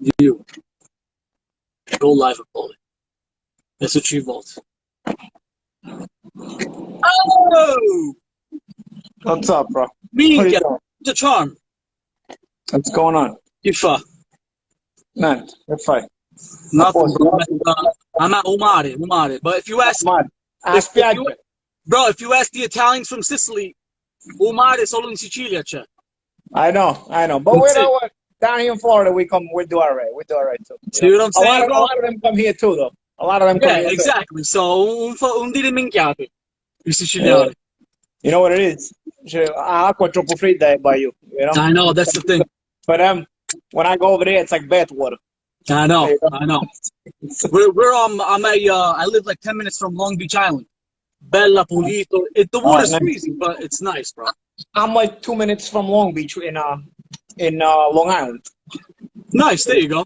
You go live with Paulie. That's what you vote. Oh! What's up, bro? Minchia, the charm. What's going on? Che fa? Man, you're fine. Nothing, bro. I'm at Umare. But if you ask, if you ask the Italians from Sicily, Umare solo in Sicilia c'è. I know. But we know what? Down here in Florida, we do all right. We do all right too. See what I'm saying, bro? A lot of them come here too, though. A lot of them come here exactly. Too. So un dire minchiate, i siciliani. You know what it is? Acqua troppo fredda by you. You know. I know, that's the thing. But when I go over there, it's like bath water. I know. I live like 10 minutes from Long Beach Island. Bella Pulito. The water's freezing, but it's nice, bro. I'm like 2 minutes from Long Beach in Long Island. Nice, there you go.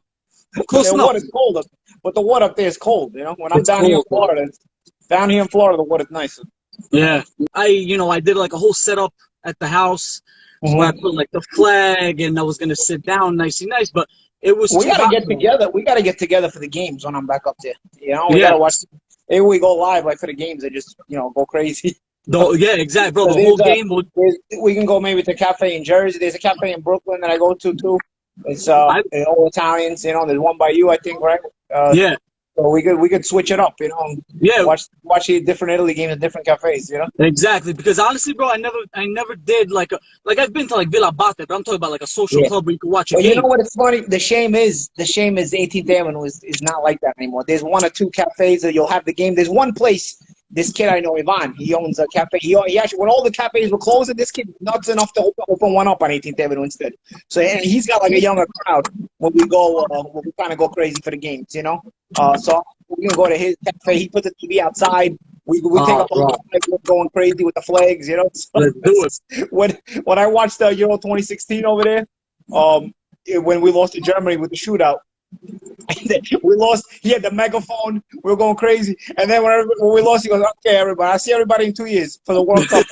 Close enough. The water's cold, but the water up there is cold. You know, when I'm down here in Florida, the water's nicer. Yeah, I did like a whole setup at the house where I put like the flag, and I was gonna sit down, nice, but it was. We gotta get together. We gotta get together for the games when I'm back up there. You know, we gotta watch. Maybe we go live like for the games. They just go crazy. Yeah, exactly, bro. The whole game. We can go maybe to a cafe in Jersey. There's a cafe in Brooklyn that I go to too. It's all Italians. You know, there's one by you, I think, right? Yeah. So we could switch it up, Yeah. Watch the different Italy games at different cafes, Exactly, because honestly, bro, I never did like I've been to like Villa Abate, but I'm talking about like a social club where you can watch a game. You know what? It's funny. The shame is 18th Avenue is not like that anymore. There's one or two cafes that you'll have the game. There's one place. This kid I know, Ivan, he owns a cafe. He actually, when all the cafes were closing, this kid nuts enough to open one up on 18th Avenue instead. So and he's got like a younger crowd when we go, when we kind of go crazy for the games, So we can go to his cafe. He put the TV outside. We take up a lot, going crazy with the flags, So let's do it. When I watched the Euro 2016 over there, when we lost to Germany with the shootout. We lost. He had the megaphone. We were going crazy. And then when we lost, he goes, "Okay, everybody. I'll see everybody in 2 years for the World Cup."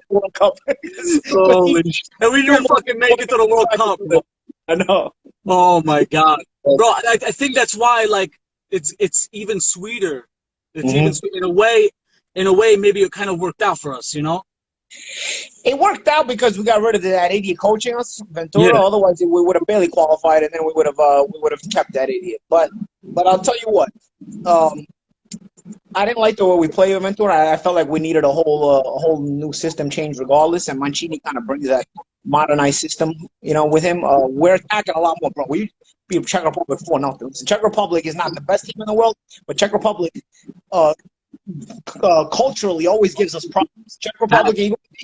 World Cup. And we didn't fucking make it to the World Cup. Bro. I know. Oh my God, bro. I think that's why like it's even sweeter. It's even in a way. Maybe it kind of worked out for us, It worked out because we got rid of that idiot coaching us, Ventura. Yeah. Otherwise, we would have barely qualified, and then we would have kept that idiot. But I'll tell you what, I didn't like the way we played with Ventura. I felt like we needed a whole new system change, regardless. And Mancini kind of brings that modernized system, with him. We're attacking a lot more, bro. We beat Czech Republic 4-0. Czech Republic is not the best team in the world, but Czech Republic. Culturally always gives us problems. Czech Republic,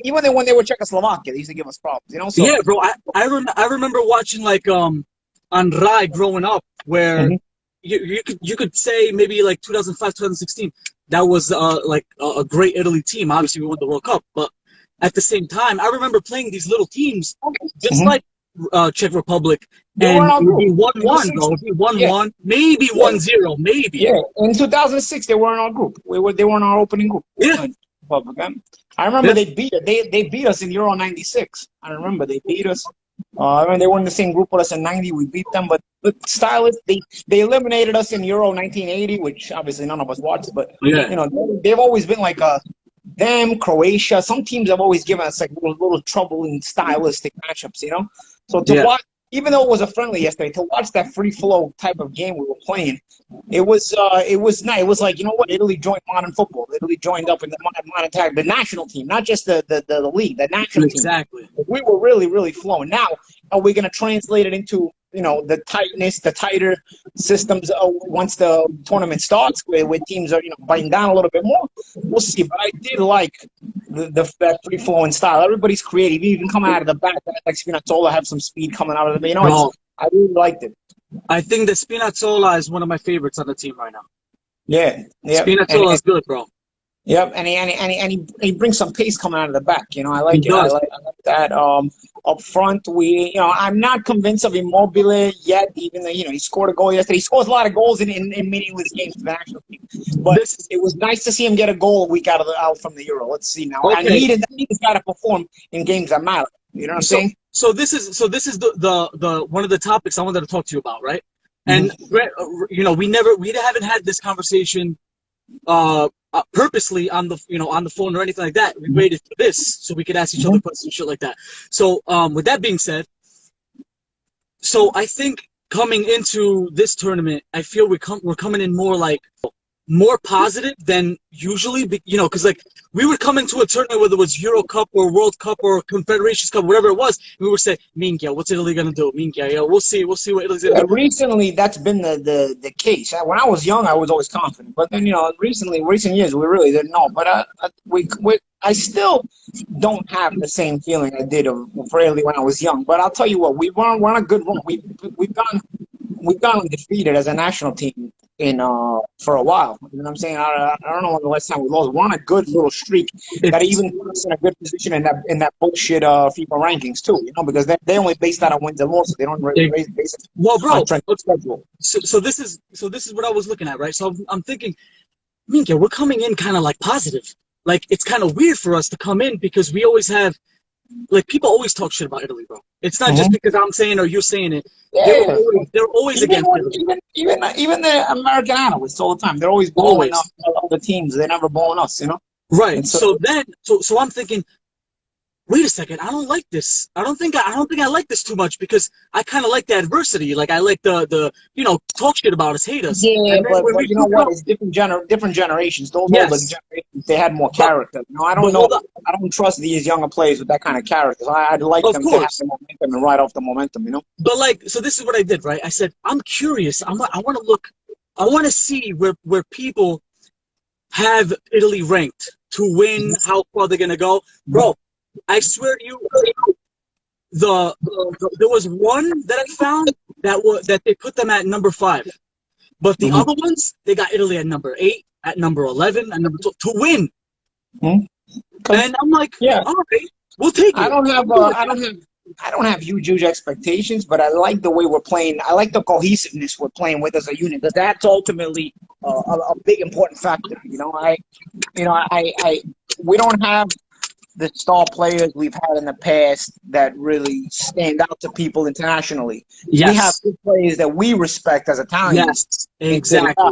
even when they were Czechoslovakia, they used to give us problems, So, yeah, bro. I remember watching like on Rai growing up, where you could say maybe like 2005, 2016, that was like a great Italy team. Obviously, we won the World Cup, but at the same time, I remember playing these little teams, just like Czech Republic, and we won 1-1, bro. We won 1-1, maybe 1-0, maybe. Yeah, in 2006, they were in our group. They were in our opening group. Yeah. I remember they beat us in Euro '96. I remember they beat us. I mean, they were in the same group with us in '90. We beat them, but stylists, they eliminated us in Euro 1980, which obviously none of us watched. But they've always been like them, Croatia. Some teams have always given us like little trouble in stylistic matchups, So to watch, even though it was a friendly yesterday, to watch that free flow type of game we were playing, it was nice. It was like, you know what? Italy joined modern football. Italy joined up in the modern tag, the national team, not just the league, the national team. Exactly. We were really, really flowing. Now, are we going to translate it into the tightness, the tighter systems once the tournament starts, where teams are, biting down a little bit more? We'll see. But I did like that free flowing style. Everybody's creative. Even coming out of the back, like Spinazzola have some speed coming out of them. I really liked it. I think that Spinazzola is one of my favorites on the team right now. Yeah. Spinazzola is good, bro. Yep, and he brings some pace coming out of the back. I like it. I like that. Up front, I'm not convinced of Immobile yet. Even though he scored a goal yesterday, he scores a lot of goals in meaningless games for the national team. But it was nice to see him get a goal a week out from the Euro. Let's see now. Okay. I need this guy to perform in games that matter. You know what I'm saying? So this is the one of the topics I wanted to talk to you about, right? And we haven't had this conversation purposely on the phone or anything like that. We waited for this so we could ask each other questions and shit like that. So with that being said, so I think coming into this tournament, I feel we're coming in more positive than usually, because like we would come into a tournament, whether it was Euro Cup or World Cup or Confederations Cup, whatever it was, we would say, Minchia, what's Italy gonna do? Minchia, we'll see what Italy's gonna do. Recently, that's been the case. When I was young, I was always confident, but then recent years, we really didn't know. But I still don't have the same feeling I did for Italy when I was young. But I'll tell you what, we're on a good run. We've gone undefeated as a national team for a while. You know what I'm saying? I don't know when the last time we lost. We're on a good little streak that even put us in a good position in that bullshit FIFA rankings too. Because they only base that on wins and losses. They don't really base it. Well, bro, on schedule. So this is what I was looking at, right? So I'm thinking, Minka, we're coming in kind of like positive. Like it's kind of weird for us to come in because we always have. Like, people always talk shit about Italy, bro. It's not just because I'm saying or you're saying it. Yeah. They're always against Italy. Even the American analysts all the time. They're always blowing up other teams. They're never blowing us, Right. And so I'm thinking, wait a second, I don't like this. I don't think I like this too much because I kind of like the adversity. Like I like the talk shit about us, hate us. Yeah, but you know what? It's different generations. Those older generations, they had more character. I don't know. I don't trust these younger players with that kind of character. I'd like them to have the momentum and ride off the momentum. But so this is what I did, right? I said I'm curious. I want to look. I want to see where people have Italy ranked to win. How far they're gonna go, bro. I swear to you, there was one that I found that they put them at number 5, but the other ones they got Italy at number 8, at number 11, at number 12 to win. And I'm like, all right, we'll take it. I don't have huge expectations, but I like the way we're playing. I like the cohesiveness we're playing with as a unit, because that's ultimately a big important factor. We don't have the star players we've had in the past that really stand out to people internationally. Yes. We have good players that we respect as Italians. Yes, exactly.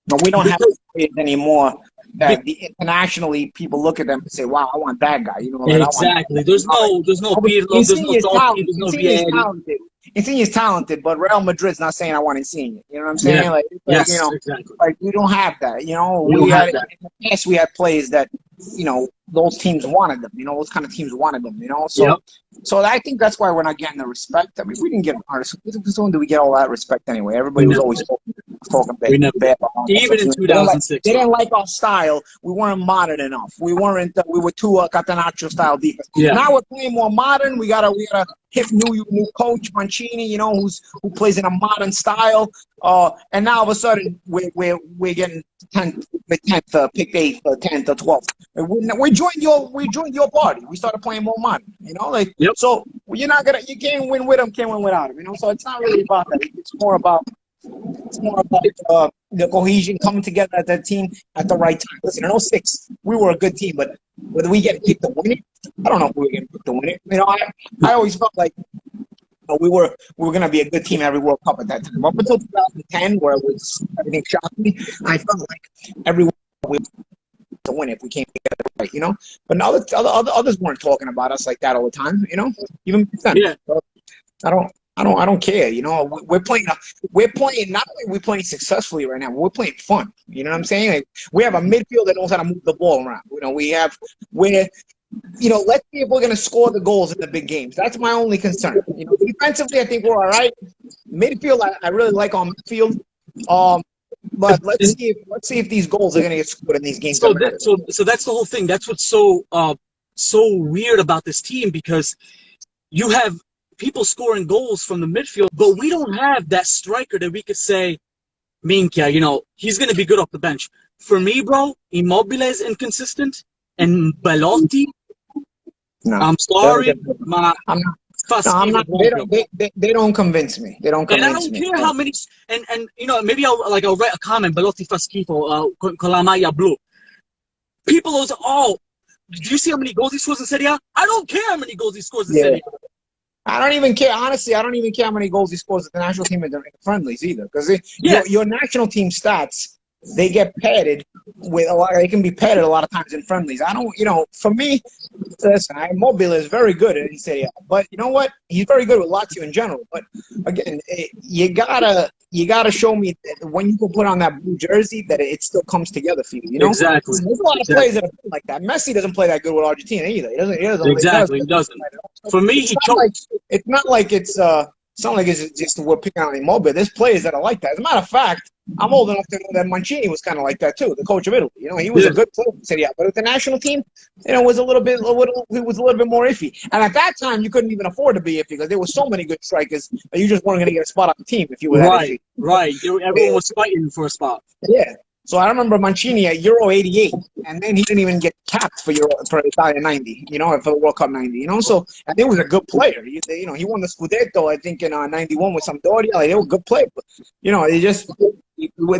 But we don't have players anymore that internationally people look at them and say, "Wow, I want that guy." Exactly. There's no Pirlo, there's no Totti, there's no Vieri. Insigne's talented, but Real Madrid's not saying I want Insigne. You know what I'm saying? Yeah. Exactly. Like we don't have that. In the past we had players that those teams wanted them. Those kind of teams wanted them. So I think that's why we're not getting the respect. I mean, we didn't get our respect. When do we get all that respect anyway? Everybody was always talking bad. Even in 2006, they didn't like our style. We weren't modern enough. We were too Catenaccio style defense. Yeah. Now we're playing more modern. We gotta hit new coach Mancini, who plays in a modern style. And now all of a sudden we're getting 10th, picked 8th, 10th, or 12th. We joined your party. We started playing more modern. So you can't win with them, can't win without them. So it's not really about that. It's more about the cohesion, coming together as a team at the right time. Listen, in 06, we were a good team, but whether we get picked to win it, I don't know if we were getting picked to win it. I always felt like we were going to be a good team every World Cup at that time. Up until 2010, where everything shocked me, I felt like every we to win if we came together right, But now others weren't talking about us like that all the time, Even then. Yeah. So I don't care, We're playing. Not only are we playing successfully right now, we're playing fun. You know what I'm saying? Like, we have a midfield that knows how to move the ball around. Let's see if we're going to score the goals in the big games. That's my only concern. Defensively, I think we're all right. Midfield, I really like on midfield. But let's see if these goals are going to get scored in these games. So that's the whole thing. That's what's so weird about this team, because you have people scoring goals from the midfield, but we don't have that striker that we could say, Minchia, he's going to be good off the bench. For me, bro, Immobile is inconsistent, and Belotti, I'm sorry, they don't convince me. They don't convince me. And I don't care how many. And maybe I'll write a comment. Belotti fa schifo con la maglia blu. People always, do you see how many goals he scores in Serie A? I don't care how many goals he scores in Yeah. Serie A. I don't even care. Honestly, I don't even care how many goals he scores with the national team in the friendlies either. Because your national team stats, they get padded with a lot. They can be padded a lot of times in friendlies. I don't, for me, listen, Immobile is very good in Serie A. But you know what? He's very good with Lazio in general. But again, you gotta show me that when you can put on that blue jersey that it still comes together for you. You know, Exactly. There's a lot of players that are like that. Messi doesn't play that good with Argentina either. He doesn't. Exactly. He doesn't. For me, he chokes. It's not like it's just we're picking on Immobile. There's players that are like that. As a matter of fact, I'm old enough to know that Mancini was kind of like that too, the coach of Italy. He was a good player in Serie A, but with the national team, was he was a little bit more iffy. And at that time, you couldn't even afford to be iffy because there were so many good strikers that you just weren't going to get a spot on the team if you were that iffy. Right. Everyone was fighting for a spot. Yeah. So I remember Mancini at Euro '88, and then he didn't even get capped for Italia '90, for the World Cup '90, So, and he was a good player. He won the Scudetto, I think, in '91 with Sampdoria. Like, they were good players, but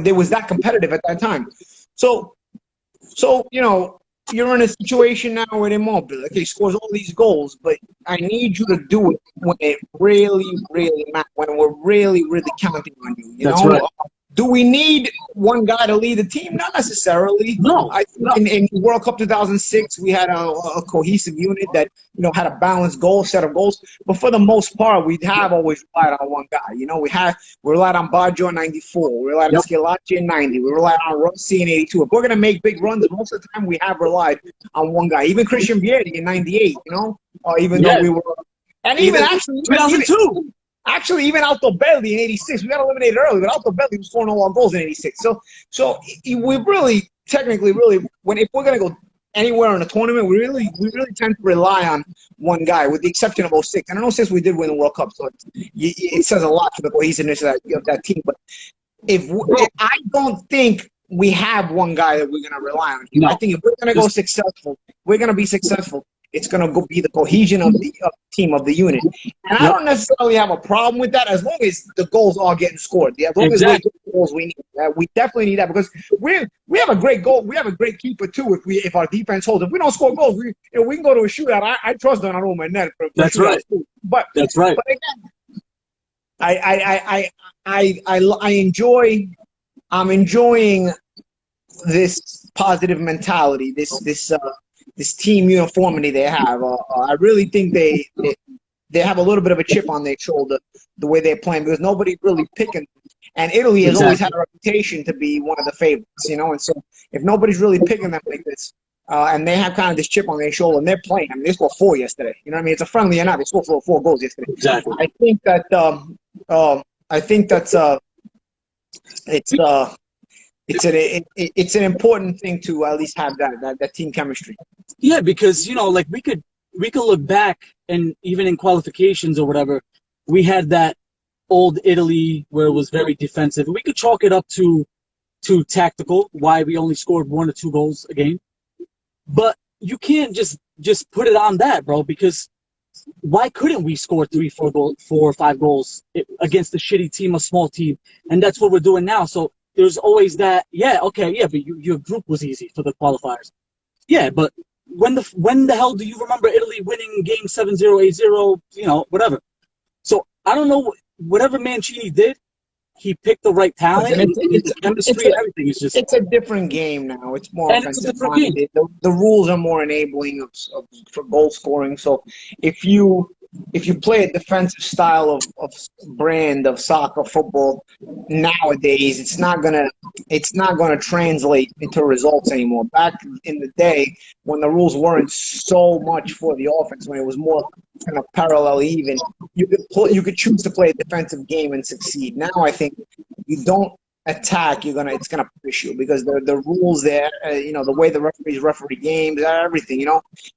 they was that competitive at that time. So you're in a situation now with Immobile. Okay, he scores all these goals, but I need you to do it when it really, really matters. When we're really, really counting on you. That's right. Do we need one guy to lead the team? Not necessarily. No. I think in World Cup 2006, we had a cohesive unit that had a balanced set of goals. But for the most part, we have always relied on one guy. We relied on Baggio in '94. We relied on Schillaci in '90. We relied on Rossi in '82. If we're gonna make big runs, most of the time we have relied on one guy. Even Christian Vieri in '98. Though we were, and even actually 2002. Actually, even Altobelli in '86, we got eliminated early, but Altobelli was scoring all our goals in '86. So we really, technically, if we're gonna go anywhere in a tournament, we really tend to rely on one guy, with the exception of '06. And I know since we did win the World Cup, so it says a lot for the cohesiveness of that team. But I don't think we have one guy that we're gonna rely on. No. I think if we're gonna go successful, we're gonna be successful. It's going to be the cohesion of the team, of the unit. And I don't necessarily have a problem with that as long as the goals are getting scored. As long as we get the goals we need. We definitely need that because we have a great goal. We have a great keeper, too, if our defense holds. If we don't score goals, we can go to a shootout. I trust them. I don't my net. That's right. But, that's right. But again, I'm enjoying this positive mentality, this team uniformity they have. I really think they have a little bit of a chip on their shoulder the way they're playing because nobody's really picking. And Italy has always had a reputation to be one of the favorites, And so if nobody's really picking them like this, and they have kind of this chip on their shoulder, and they're playing. I mean, they scored 4 yesterday. You know what I mean? It's a friendly or not. They scored 4 goals yesterday. Exactly. I think it's an important thing to at least have that team chemistry. Yeah, because we could look back and even in qualifications or whatever, we had that old Italy where it was very defensive. We could chalk it up to tactical, why we only scored 1 or 2 goals a game. But you can't just put it on that, bro, because why couldn't we score 3, 4 or 5 goals against a shitty team, a small team? And that's what we're doing now. So there's always that, but your group was easy for the qualifiers. Yeah, but when the hell do you remember Italy winning game 7-0, 8-0, whatever? So I don't know, whatever Mancini did, he picked the right talent, and it's chemistry and everything. It's a different game now. It's more offensive minded. The rules are more enabling for goal scoring. So if you play a defensive style of brand of soccer football nowadays, it's not gonna translate into results anymore. Back in the day when the rules weren't so much for the offense, when it was more kind of parallel even, you could choose to play a defensive game and succeed. Now I think you don't attack, it's gonna push you because the rules there, the way the referees referee games, everything,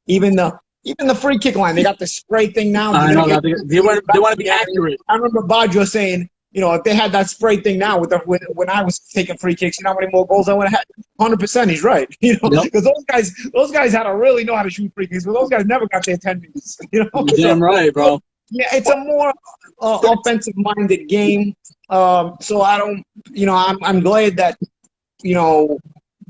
even the free kick line, they got the spray thing now. I know they want to be accurate. I remember Baggio saying, if they had that spray thing now when I was taking free kicks, how many more goals I would have had? 100%, he's right. Because those guys had to really know how to shoot free kicks, but those guys never got their 10 minutes. Damn right, bro. Yeah, it's a more offensive-minded game. So I don't, I'm glad that,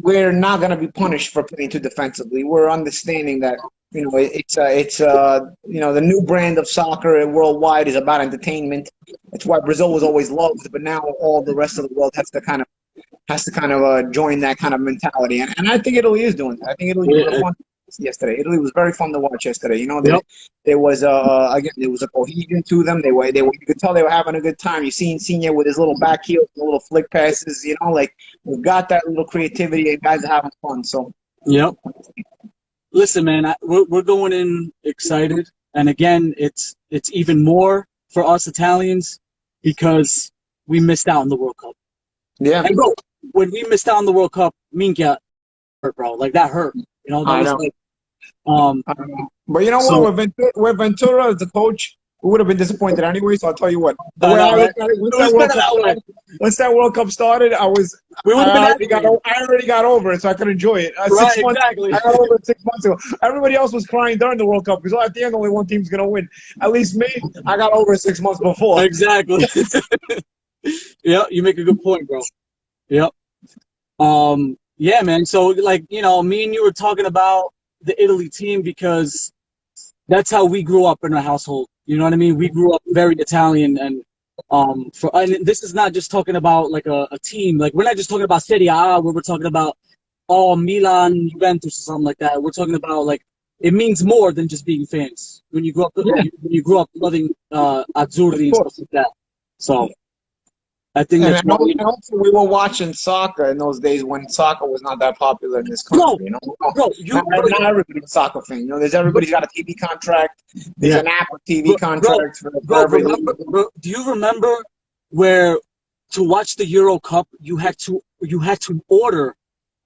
we're not going to be punished for playing too defensively. We're understanding that it's the new brand of soccer worldwide is about entertainment. It's why Brazil was always loved, but now all the rest of the world has to kind of join that kind of mentality. And I think Italy is doing that. I think Italy was fun yesterday. Italy was very fun to watch yesterday. There was a cohesion to them. You could tell they were having a good time. You seen Insigne with his little back heel, little flick passes. We've got that little creativity, and guys are having fun. So yep. Listen, man, we're going in excited, and again, it's even more for us Italians because we missed out on the World Cup. Yeah. And bro, when we missed out on the World Cup, Minka hurt, bro. Like that hurt. I know. But you know what? With Ventura as the coach, we would have been disappointed anyway. So I'll tell you what. Once that World Cup started, I already got over it, so I could enjoy it. Exactly. I got over it 6 months ago. Everybody else was crying during the World Cup because at the end, only one team's gonna win. At least me, I got over it 6 months before. Exactly. Yeah, you make a good point, bro. Yep. Yeah, man. So, me and you were talking about the Italy team because that's how we grew up in our household. You know what I mean? We grew up very Italian, and this is not just talking about like a team. Like we're not just talking about Serie A, where we're talking about Milan, Juventus, or something like that. We're talking about like it means more than just being fans. When you grew up, when you grew up loving Azzurri and stuff like that. So. I think that's and also we were watching soccer in those days when soccer was not that popular in this country. Not everybody's a soccer fan. There's everybody's got a TV contract. There's an Apple TV contract for every league. Do you remember where to watch the Euro Cup you had to order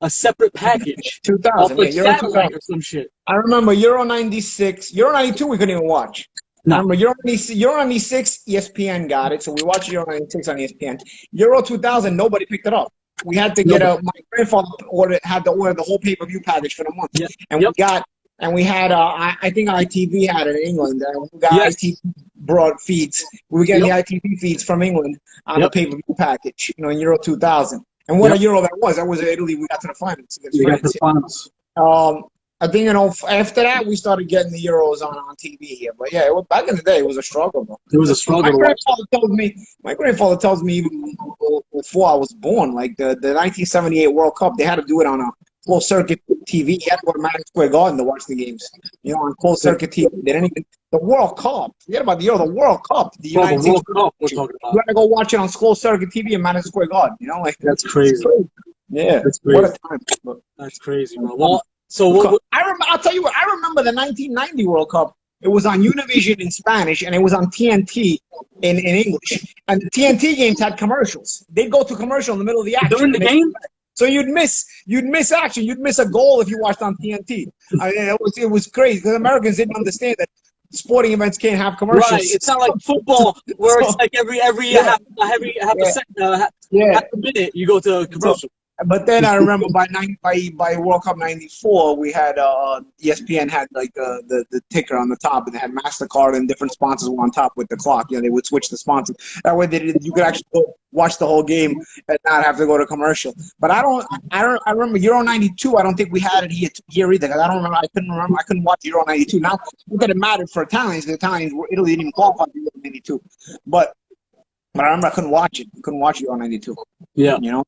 a separate package? 2000, Euro 2000 or some shit. I remember Euro 96, Euro 92 we couldn't even watch. No. Remember, Euro 96, ESPN got it, so we watched Euro 96 on ESPN. Euro 2000, nobody picked it up. We had to get my grandfather had to order the whole pay-per-view package for the month. Yeah. And we had I think ITV had it in England. We got ITV broad feeds. We were getting the ITV feeds from England on the pay-per-view package, in Euro 2000. And what a Euro that was Italy. We got to the finals against France. I think, after that, we started getting the Euros on TV here. But, yeah, back in the day, it was a struggle, bro. It was a struggle. My grandfather tells me even before I was born, like the 1978 World Cup, they had to do it on a closed-circuit TV. You had to go to Madison Square Garden to watch the games, on closed-circuit TV. They didn't even – the World Cup. Forget about the Euro. The World Cup. The United States Cup we're talking about. You had to go watch it on closed-circuit TV in Madison Square Garden, That's crazy. Yeah. That's crazy. What a time. That's crazy, bro. Well, so I'll tell you what. I remember the 1990 World Cup. It was on Univision in Spanish, and it was on TNT in English. And the TNT games had commercials. They'd go to commercial in the middle of the action. During the game? So you'd miss action. You'd miss a goal if you watched on TNT. It was crazy because Americans didn't understand that sporting events can't have commercials. Right. It's not like football where it's like every half a second, half a minute you go to a commercial. But then I remember by World Cup '94, we had ESPN had like the ticker on the top, and they had MasterCard and different sponsors were on top with the clock. They would switch the sponsors. That way, you could actually go watch the whole game and not have to go to commercial. But I remember Euro '92. I don't think we had it here either. I couldn't watch Euro '92. Now, look at it mattered for Italians. Italy didn't even qualify for Euro '92. But I remember I couldn't watch it. Euro '92. Yeah.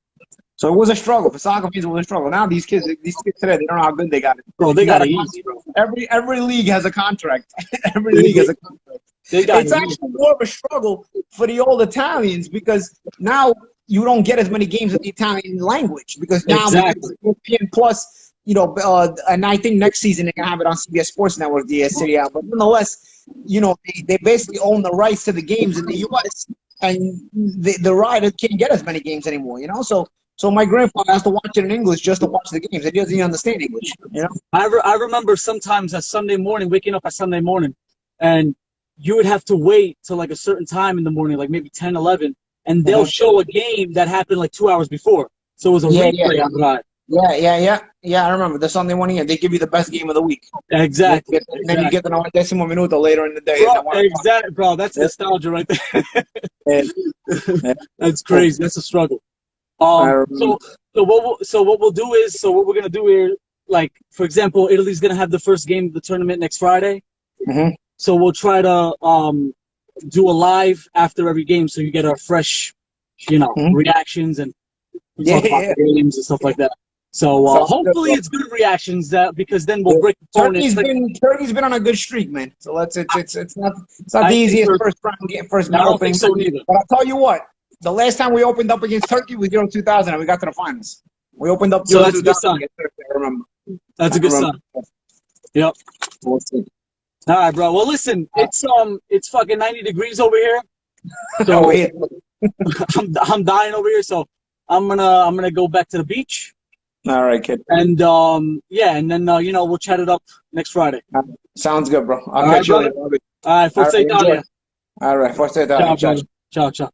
So it was a struggle. For soccer fans, it was a struggle. Now these kids today, they don't know how good they got it. Bro, they got it easy, bro. Every league has a contract. Every league has a contract. It's actually more of a struggle for the old Italians because now you don't get as many games in the Italian language because now ESPN Plus, and I think next season they're gonna have it on CBS Sports Network, the Serie A. But nonetheless, they basically own the rights to the games in the U.S. and the rider can't get as many games anymore. So my grandfather has to watch it in English just to watch the games. He doesn't even understand English. I remember sometimes waking up at Sunday morning, and you would have to wait till like a certain time in the morning, like maybe 10, 11, and they'll show a game that happened like 2 hours before. So it was a replay on Rai. Yeah, I remember. The Sunday morning, they give you the best game of the week. Exactly. And then you get the 90th minuto later in the day. Bro, that's nostalgia right there. That's crazy. That's a struggle. So what we'll do is what we're gonna do here, like for example, Italy's gonna have the first game of the tournament next Friday. Mm-hmm. So we'll try to do a live after every game, so you get our fresh, reactions and talk about the games and stuff like that. So hopefully it's good reactions because then we'll break the tournament. Turkey's been on a good streak, man. So it's not the easiest first round game, first I don't think so neither. But I'll tell you what, the last time we opened up against Turkey was Euro 2000 and we got to the finals. We opened up Euro 2000 against Turkey, I remember. That's a good sign. Yep. All right, bro. Well, listen, it's fucking 90 degrees over here. So I'm dying over here, so I'm gonna go back to the beach. All right, kid. And and then we'll chat it up next Friday. Sounds good, bro. I'll catch you later. All right, Forza Italia. All right, Forza Italia. Ciao.